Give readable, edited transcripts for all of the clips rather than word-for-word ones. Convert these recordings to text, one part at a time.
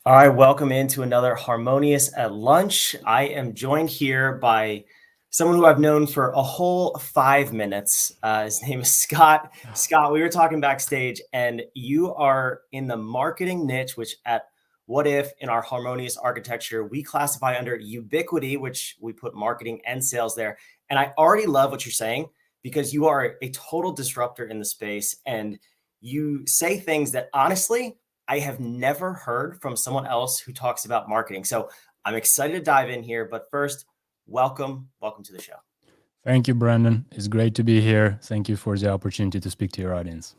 All right, welcome into another Harmonious at Lunch. I am joined here by someone who I've known for a whole 5 minutes. His name is Scott. Scott, we were talking backstage, and you are in the marketing niche, which at What If in our Harmonious architecture, we classify under ubiquity, which we put marketing and sales there. And I already love what you're saying because you are a total disruptor in the space and you say things that honestly, I have never heard from someone else who talks about marketing. So I'm excited to dive in here. But first, welcome to the show. Thank you, Brandon. It's great to be here. Thank you for the opportunity to speak to your audience.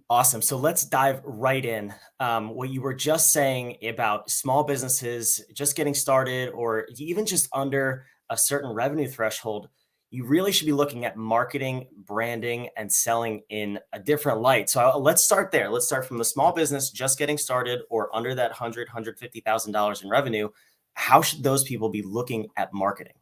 Awesome. So let's dive right in. What you were just saying about small businesses just getting started, or even just under a certain revenue threshold, you really should be looking at marketing, branding, and selling in a different light. So let's start there. Let's start from the small business just getting started or under that $150,000 in revenue. How should those people be looking at marketing?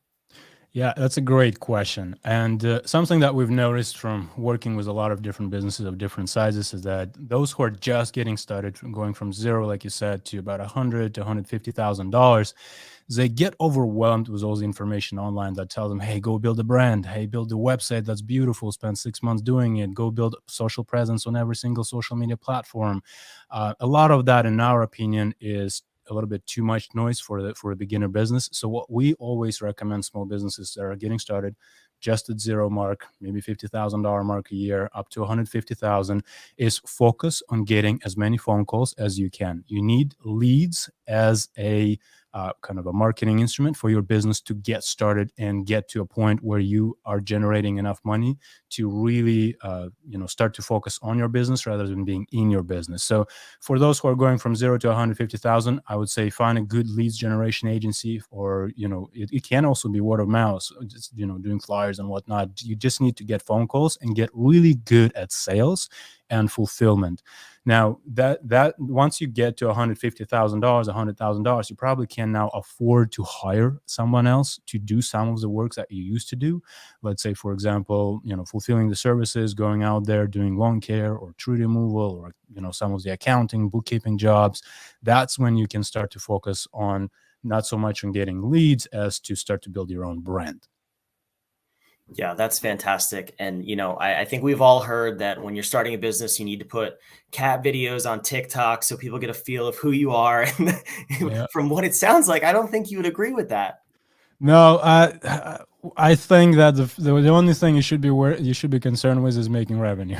Yeah, that's a great question. And something that we've noticed from working with a lot of different businesses of different sizes is that those who are just getting started, from going from zero, like you said, to about $100 to $150,000, they get overwhelmed with all the information online that tells them, hey, go build a brand. Hey, build a website that's beautiful. Spend 6 months doing it. Go build social presence on every single social media platform. A lot of that, in our opinion, is a little bit too much noise for a beginner business. So what we always recommend small businesses that are getting started, just at zero mark, maybe $50,000 mark a year, up to 150,000, is focus on getting as many phone calls as you can. You need leads as a kind of a marketing instrument for your business to get started and get to a point where you are generating enough money to really start to focus on your business rather than being in your business. So for those who are going from zero to 150,000, I would say find a good leads generation agency, or it can also be word of mouth, just doing flyers and whatnot. You just need to get phone calls and get really good at sales and fulfillment. Now that once you get to $150,000, $100,000, you probably can now afford to hire someone else to do some of the work that you used to do. Let's say, for example, fulfilling the services, going out there doing lawn care or tree removal, or some of the accounting, bookkeeping jobs. That's when you can start to focus on not so much on getting leads as to start to build your own brand. Yeah, that's fantastic. And, I think we've all heard that when you're starting a business, you need to put cat videos on TikTok so people get a feel of who you are. And Yeah. from what it sounds like, I don't think you would agree with that. No, I think that the only thing you should be concerned with is making revenue.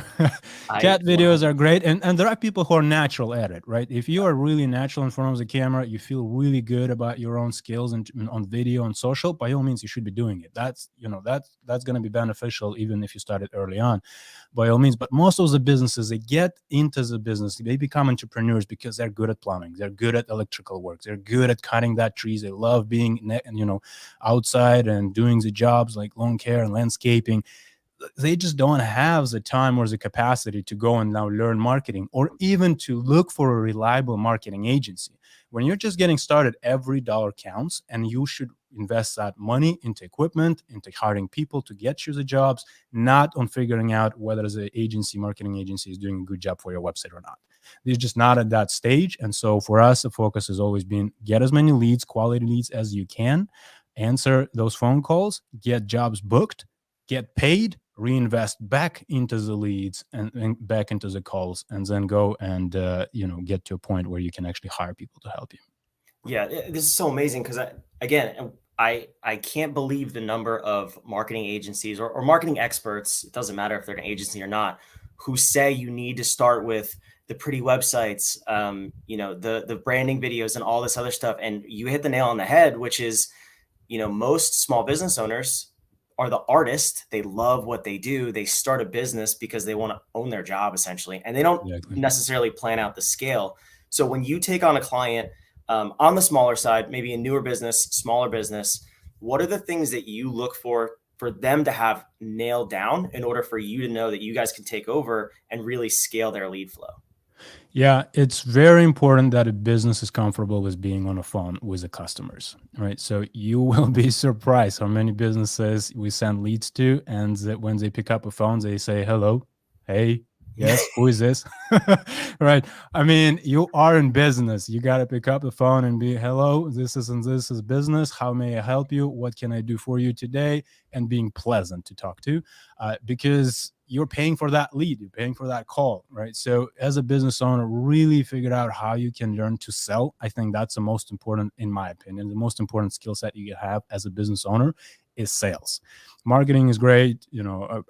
I Cat videos are great, and there are people who are natural at it, right? If you are really natural in front of the camera, you feel really good about your own skills and on video and social. By all means, you should be doing it. That's going to be beneficial even if you started early on. By all means, but most of the businesses, they get into the business, they become entrepreneurs because they're good at plumbing, they're good at electrical work, they're good at cutting that trees, they love being outside and doing the jobs like lawn care and landscaping. They just don't have the time or the capacity to go and now learn marketing, or even to look for a reliable marketing agency. When you're just getting started, every dollar counts, and you should invest that money into equipment, into hiring people to get you the jobs, not on figuring out whether the marketing agency is doing a good job for your website or not. They're just not at that stage. And so for us, the focus has always been get as many leads, quality leads as you can, answer those phone calls, get jobs booked, get paid, reinvest back into the leads and back into the calls, and then go and get to a point where you can actually hire people to help you. Yeah, this is so amazing because I can't believe the number of marketing agencies or marketing experts. It doesn't matter if they're an agency or not, who say you need to start with the pretty websites, the branding videos and all this other stuff. And you hit the nail on the head, which is, most small business owners are the artist. They love what they do. They start a business because they want to own their job essentially, and they don't Exactly. necessarily plan out the scale. So when you take on a client on the smaller side, maybe a newer business, smaller business, what are the things that you look for them to have nailed down in order for you to know that you guys can take over and really scale their lead flow? Yeah, it's very important that a business is comfortable with being on a phone with the customers, right? So you will be surprised how many businesses we send leads to, and that when they pick up a phone, they say, hello, hey. Yes, who is this? Right. I mean, you are in business. You got to pick up the phone and be, hello, this is business. How may I help you? What can I do for you today? And being pleasant to talk to, because you're paying for that lead, you're paying for that call, right? So as a business owner, really figure out how you can learn to sell. I think that's the most important, in my opinion, the most important skill set you can have as a business owner is sales. Marketing is great,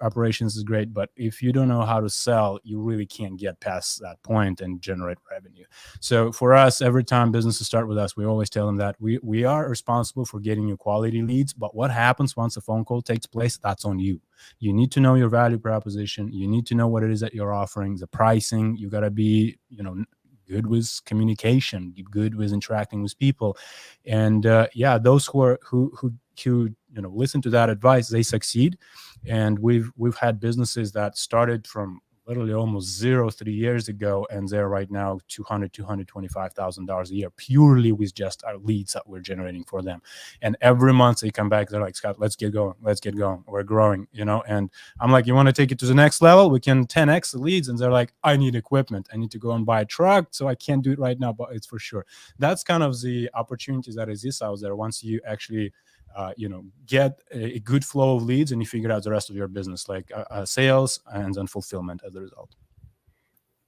operations is great, but if you don't know how to sell, you really can't get past that point and generate revenue. So for us, every time businesses start with us, we always tell them that we are responsible for getting you quality leads, but what happens once a phone call takes place, that's on you. You need to know your value proposition. You need to know what it is that you're offering, the pricing. You got to be, good with communication, good with interacting with people. And yeah, those who listen to that advice, they succeed. And we've had businesses that started from literally almost zero 3 years ago, and they're right now $225,000 a year purely with just our leads that we're generating for them. And every month they come back, they're like, Scott, let's get going, we're growing, and I'm like, you want to take it to the next level? We can 10x the leads. And they're like, I need equipment, I need to go and buy a truck, so I can't do it right now, but it's for sure. That's kind of the opportunities that exist out there once you actually get a good flow of leads and you figure out the rest of your business, like sales and then fulfillment as a result.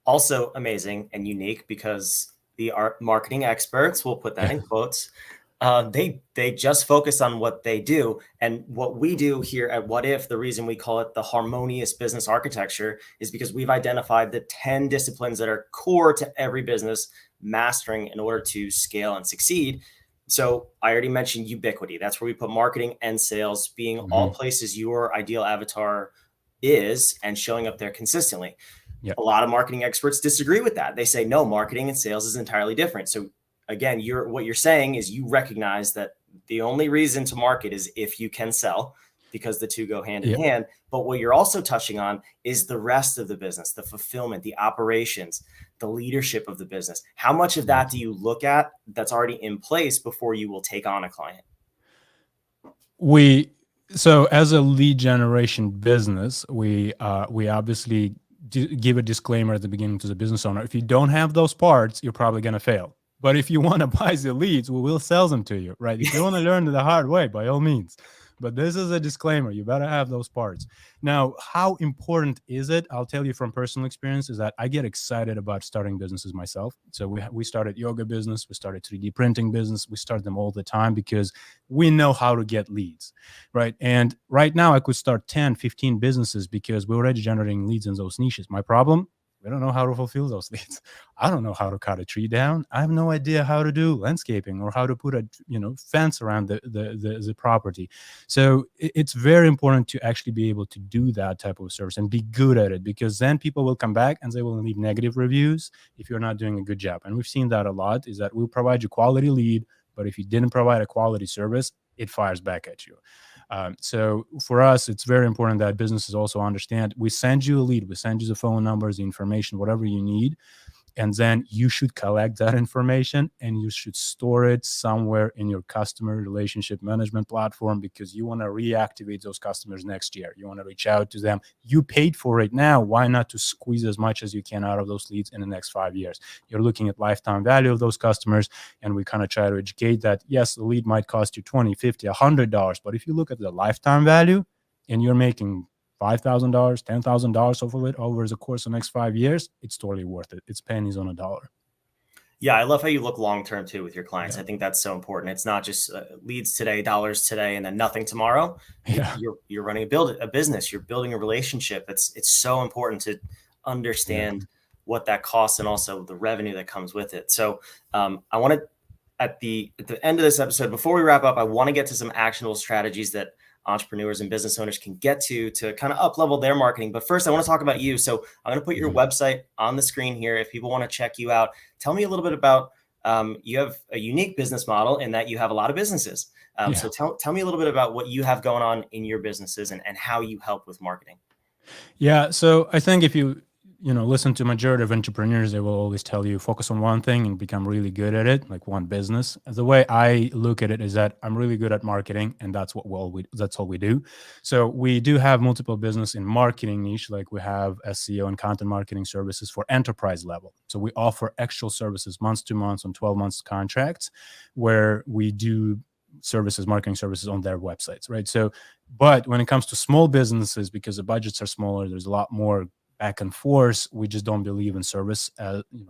Also amazing and unique because the marketing experts, we'll put that in quotes, they just focus on what they do. And what we do here at What If, the reason we call it the harmonious business architecture is because we've identified the 10 disciplines that are core to every business mastering in order to scale and succeed. So I already mentioned ubiquity. That's where we put marketing and sales being all places your ideal avatar is and showing up there consistently. Yep. A lot of marketing experts disagree with that. They say, no, marketing and sales is entirely different. So again, what you're saying is you recognize that the only reason to market is if you can sell, because the two go hand in hand. But what you're also touching on is the rest of the business, the fulfillment, the operations, the leadership of the business. How much of that do you look at that's already in place before you will take on a client? So as a lead generation business, we obviously give a disclaimer at the beginning to the business owner. If you don't have those parts, you're probably going to fail. But if you want to buy the leads, we will sell them to you, right? If you want to learn the hard way, by all means. But this is a disclaimer. You better have those parts. Now, how important is it? I'll tell you from personal experience is that I get excited about starting businesses myself. So we started yoga business. We started 3D printing business. We start them all the time because we know how to get leads, right? And right now I could start 10, 15 businesses because we're already generating leads in those niches. My problem, we don't know how to fulfill those leads. I don't know how to cut a tree down. I have no idea how to do landscaping or how to put a fence around the property. So it's very important to actually be able to do that type of service and be good at it, because then people will come back and they will leave negative reviews if you're not doing a good job. And we've seen that a lot, is that we'll provide you quality lead, but if you didn't provide a quality service, it fires back at you. So for us, it's very important that businesses also understand we send you a lead, we send you the phone numbers, the information, whatever you need. And then you should collect that information and you should store it somewhere in your customer relationship management platform, because you want to reactivate those customers next year. You want to reach out to them. You paid for it now. Why not to squeeze as much as you can out of those leads in the next 5 years? You're looking at lifetime value of those customers. And we kind of try to educate that, yes, the lead might cost you $20, $50, $100. But if you look at the lifetime value and you're making $5,000, $10,000 off of it over the course of the next 5 years, it's totally worth it. It's pennies on a dollar. Yeah, I love how you look long-term too with your clients. Yeah. I think that's so important. It's not just leads today, dollars today, and then nothing tomorrow. Yeah. You're running a business. You're building a relationship. It's so important to understand what that costs and also the revenue that comes with it. So I want to, at the end of this episode, before we wrap up, I want to get to some actionable strategies that entrepreneurs and business owners can get to kind of up level their marketing. But first, I want to talk about you. So I'm going to put your website on the screen here. If people want to check you out, tell me a little bit about, you have a unique business model in that you have a lot of businesses. So tell me a little bit about what you have going on in your businesses and how you help with marketing. Yeah. So I think if you listen to majority of entrepreneurs, they will always tell you focus on one thing and become really good at it, like one business. The way I look at it is that I'm really good at marketing, and that's all we do. So we do have multiple business in marketing niche, like we have SEO and content marketing services for enterprise level. So we offer actual services months to months on 12 months contracts, where we do marketing services on their websites, right? So, but when it comes to small businesses, because the budgets are smaller, there's a lot more back and forth. We just don't believe in service,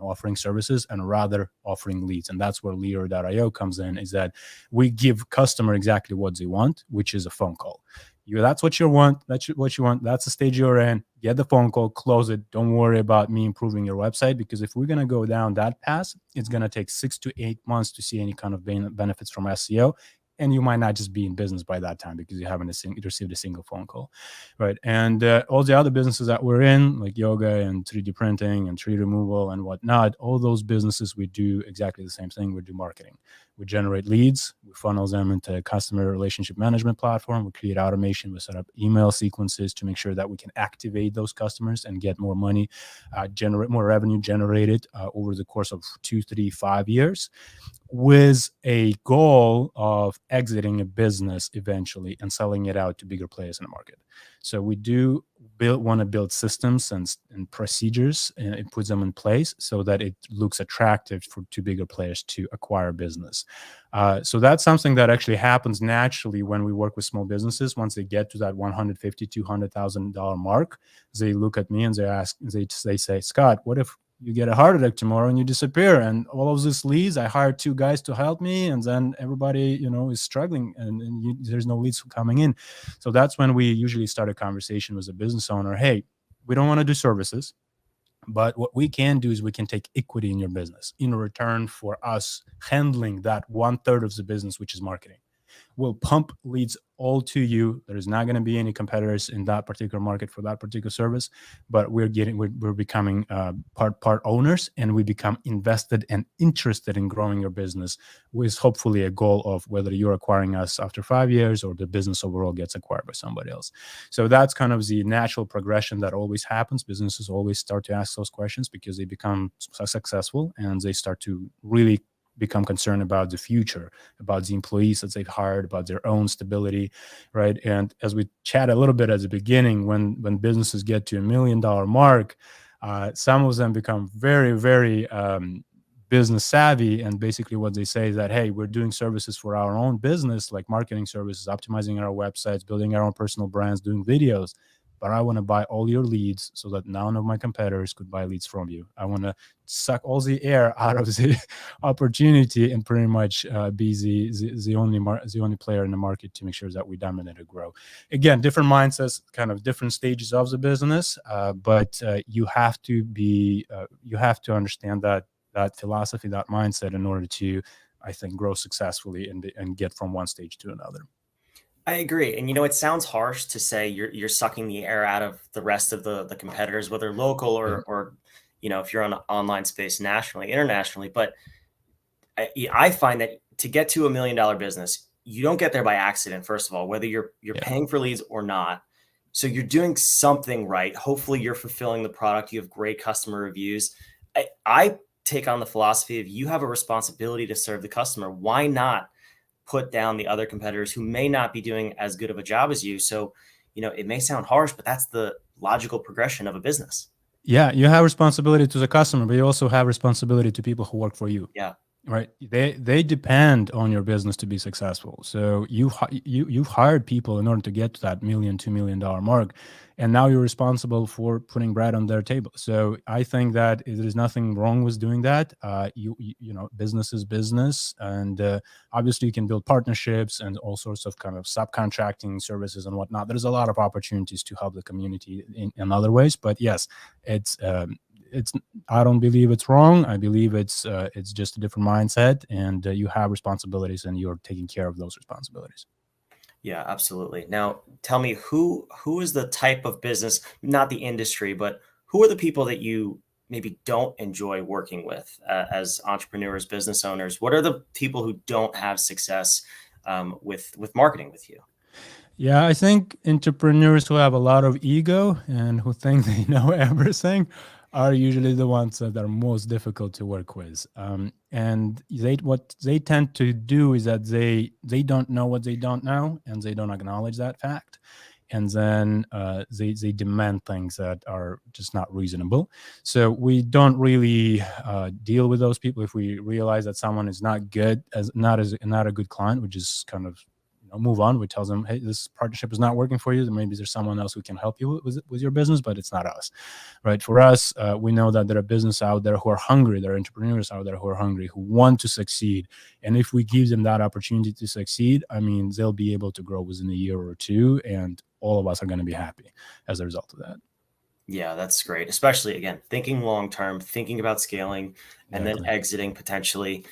offering services, and rather offering leads. And that's where Leader.io comes in, is that we give customer exactly what they want, which is a phone call. That's what you want. That's what you want. That's the stage you're in. Get the phone call, close it. Don't worry about me improving your website, because if we're going to go down that path, it's going to take 6 to 8 months to see any kind of benefits from SEO. And you might not just be in business by that time because you haven't received a single phone call, right? And all the other businesses that we're in, like yoga and 3D printing and tree removal and whatnot, all those businesses, we do exactly the same thing. We do marketing. We generate leads, we funnel them into a customer relationship management platform, we create automation, we set up email sequences to make sure that we can activate those customers and get more money, generate more revenue generated over the course of 2, 3, 5 years, with a goal of exiting a business eventually and selling it out to bigger players in the market. So we do want to build systems and procedures, and it puts them in place so that it looks attractive to bigger players to acquire business. So that's something that actually happens naturally when we work with small businesses. Once they get to that $150,000, $200,000 mark, they look at me and they say, Scott, what if you get a heart attack tomorrow and you disappear, and all of these leads, I hired 2 guys to help me, and then everybody is struggling, and there's no leads coming in. So that's when we usually start a conversation with a business owner. Hey, we don't want to do services, but what we can do is we can take equity in your business in return for us handling that 1/3 of the business, which is marketing. We'll pump leads all to you. There is not going to be any competitors in that particular market for that particular service, but we're becoming part owners, and we become invested and interested in growing your business, with hopefully a goal of whether you're acquiring us after 5 years or the business overall gets acquired by somebody else. So that's kind of the natural progression that always happens. Businesses always start to ask those questions because they become successful and they start to really become concerned about the future, about the employees that they've hired, about their own stability, right? And as we chat a little bit at the beginning, when businesses get to $1 million mark, some of them become very, very business savvy, and basically what they say is that, hey, we're doing services for our own business, like marketing services, optimizing our websites, building our own personal brands, doing videos, but I want to buy all your leads so that none of my competitors could buy leads from you. I want to suck all the air out of the opportunity and pretty much be the only player in the market to make sure that we dominate and grow. Again, different mindsets, kind of different stages of the business, but you have to understand that philosophy, that mindset, in order to, I think, grow successfully and get from one stage to another. I agree. And it sounds harsh to say you're sucking the air out of the rest of the competitors, whether local or if you're on an online space nationally, internationally. But I find that to get to $1 million business, you don't get there by accident, first of all, whether you're paying for leads or not. So you're doing something right. Hopefully you're fulfilling the product. You have great customer reviews. I take on the philosophy of you have a responsibility to serve the customer. Why not put down the other competitors who may not be doing as good of a job as you? So, it may sound harsh, but that's the logical progression of a business. Yeah, you have responsibility to the customer, but you also have responsibility to people who work for you. Yeah. Right. They depend on your business to be successful. So you've hired people in order to get to that $1 million, $2 million mark, and now you're responsible for putting bread on their table. So I think that there's nothing wrong with doing that. Business is business, and obviously you can build partnerships and all sorts of kind of subcontracting services and whatnot. There's a lot of opportunities to help the community in other ways. But yes, it's I don't believe it's wrong. I believe it's just a different mindset, and you have responsibilities, and you're taking care of those responsibilities. Yeah, absolutely. Now, tell me who is the type of business, not the industry, but who are the people that you maybe don't enjoy working with as entrepreneurs, business owners? What are the people who don't have success with marketing with you? Yeah, I think entrepreneurs who have a lot of ego and who think they know everything are usually the ones that are most difficult to work with. And what they tend to do is that they don't know what they don't know, and they don't acknowledge that fact. And then they demand things that are just not reasonable. So we don't really deal with those people. If we realize that someone is not good, as not a good client, we just kind of move on. We tell them, hey, this partnership is not working for you. Maybe there's someone else who can help you with your business, but it's not us, right? For us, we know that there are businesses out there who are hungry. There are entrepreneurs out there who are hungry, who want to succeed. And if we give them that opportunity to succeed, I mean, they'll be able to grow within a year or two, and all of us are going to be happy as a result of that. Yeah, that's great. Especially again, thinking long term, thinking about scaling, and then Exactly. exiting potentially.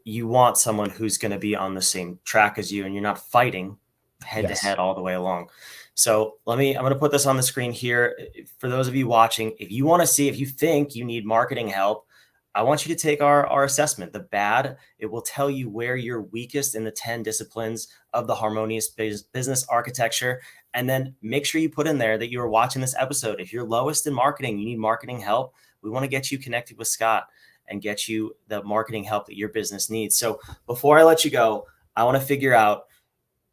You want someone who's going to be on the same track as you, and you're not fighting head to Yes. head all the way along. So I'm going to put this on the screen here. For those of you watching, if you want to see, if you think you need marketing help, I want you to take our assessment, the BAD. It will tell you where you're weakest in the 10 disciplines of the Harmonious business architecture. And then make sure you put in there that you are watching this episode. If you're lowest in marketing, you need marketing help, we want to get you connected with Scott and get you the marketing help that your business needs. So before I let you go, I want to figure out,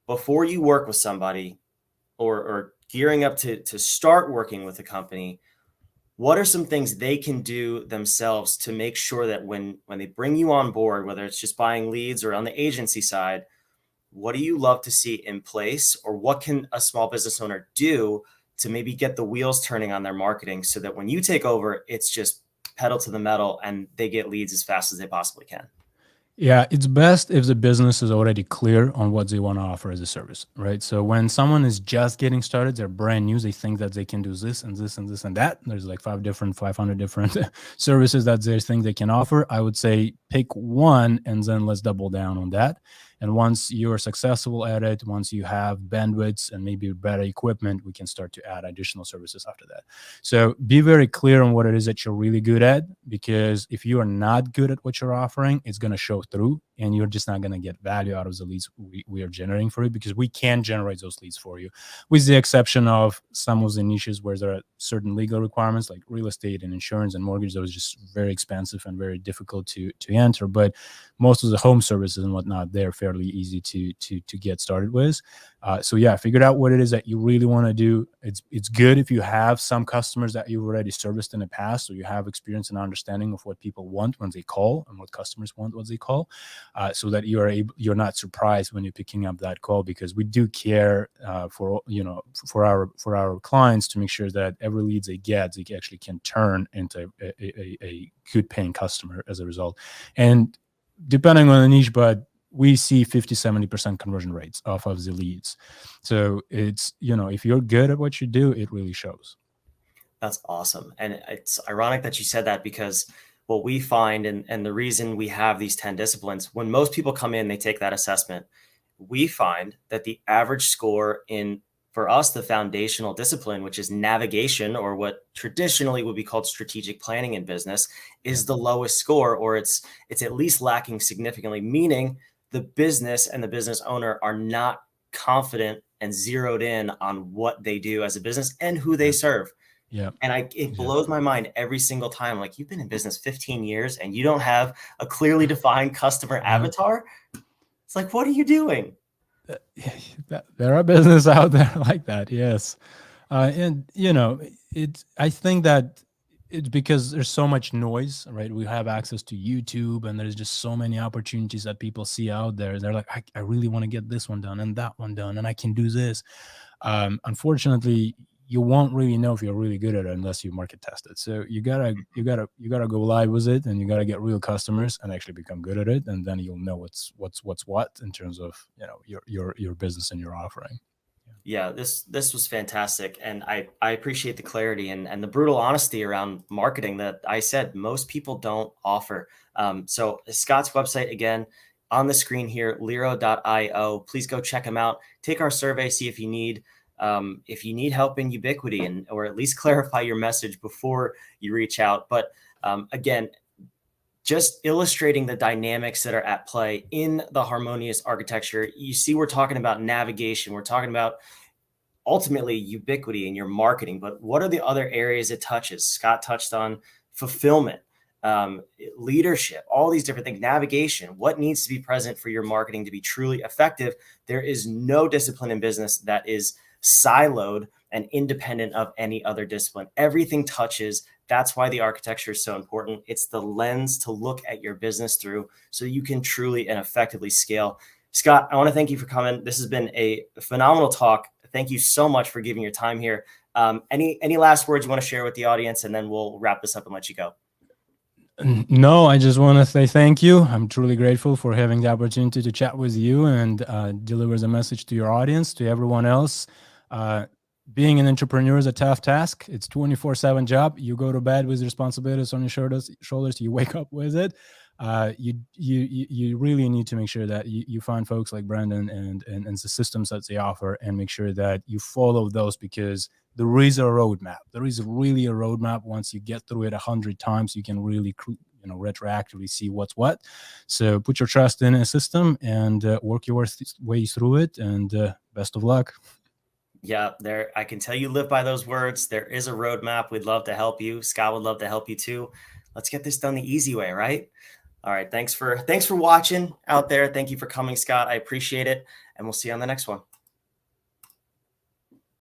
before you work with somebody or gearing up to start working with a company, what are some things they can do themselves to make sure that when they bring you on board, whether it's just buying leads or on the agency side, what do you love to see in place, or what can a small business owner do to maybe get the wheels turning on their marketing so that when you take over, it's just pedal to the metal and they get leads as fast as they possibly can? Yeah, it's best if the business is already clear on what they want to offer as a service, right? So when someone is just getting started, they're brand new, they think that they can do this and this and this and that. There's like 500 different services that they think they can offer. I would say pick one and then let's double down on that. And once you're successful at it, once you have bandwidths and maybe better equipment, we can start to add additional services after that. So be very clear on what it is that you're really good at, because if you are not good at what you're offering, it's going to show through and you're just not going to get value out of the leads we are generating for you, because we can generate those leads for you, with the exception of some of the niches where there are certain legal requirements like real estate and insurance and mortgage. Those are just very expensive and very difficult to enter. But most of the home services and whatnot, they're fairly easy to get started with. So yeah, figure out what it is that you really want to do. It's good if you have some customers that you've already serviced in the past, so you have experience and understanding of what people want when they call and what customers want when they call, so that you're not surprised when you're picking up that call, because we do care for our clients to make sure that every lead they get, they actually can turn into a good paying customer as a result. And depending on the niche, but we see 50-70% conversion rates off of the leads. So it's, if you're good at what you do, it really shows. That's awesome. And it's ironic that you said that, because what we find, and the reason we have these 10 disciplines, when most people come in, they take that assessment, we find that the average score in, for us, the foundational discipline, which is navigation, or what traditionally would be called strategic planning in business, is the lowest score, or it's at least lacking significantly, meaning the business and the business owner are not confident and zeroed in on what they do as a business and who they serve. Yeah. And it blows my mind every single time. Like, you've been in business 15 years and you don't have a clearly defined customer avatar. It's like, what are you doing? There are business out there like that. Yes. And I think that it's because there's so much noise, right? We have access to YouTube and there's just so many opportunities that people see out there. They're like, I really want to get this one done and that one done, and I can do this. Unfortunately, you won't really know if you're really good at it unless you market test it. So you gotta go live with it, and you gotta get real customers and actually become good at it, and then you'll know what's what in terms of your business and your offering. Yeah, this was fantastic. And I appreciate the clarity and the brutal honesty around marketing that I said most people don't offer. So Scott's website, again, on the screen here, Lero.io. Please go check him out. Take our survey, see if you need help in ubiquity, or at least clarify your message before you reach out. But again, just illustrating the dynamics that are at play in the Harmonious architecture. You see, we're talking about navigation. We're talking about ultimately ubiquity in your marketing, but what are the other areas it touches? Scott touched on fulfillment, leadership, all these different things, navigation, what needs to be present for your marketing to be truly effective. There is no discipline in business that is siloed and independent of any other discipline. Everything touches. That's why the architecture is so important. It's the lens to look at your business through so you can truly and effectively scale. Scott, I want to thank you for coming. This has been a phenomenal talk. Thank you so much for giving your time here. Any last words you want to share with the audience, and then we'll wrap this up and let you go. No, I just want to say thank you. I'm truly grateful for having the opportunity to chat with you and deliver the message to your audience, to everyone else. Being an entrepreneur is a tough task. It's 24/7 job. You go to bed with responsibilities on your shoulders. You wake up with it. You really need to make sure that you find folks like Brandon and the systems that they offer, and make sure that you follow those, because there is a roadmap. There is really a roadmap. Once you get through it 100 times, you can really retroactively see what's what. So put your trust in a system and work your way through it, and best of luck. Yeah, I can tell you live by those words. There is a roadmap. We'd love to help you. Scott would love to help you too. Let's get this done the easy way, right? All right. Thanks for watching out there. Thank you for coming, Scott. I appreciate it. And we'll see you on the next one.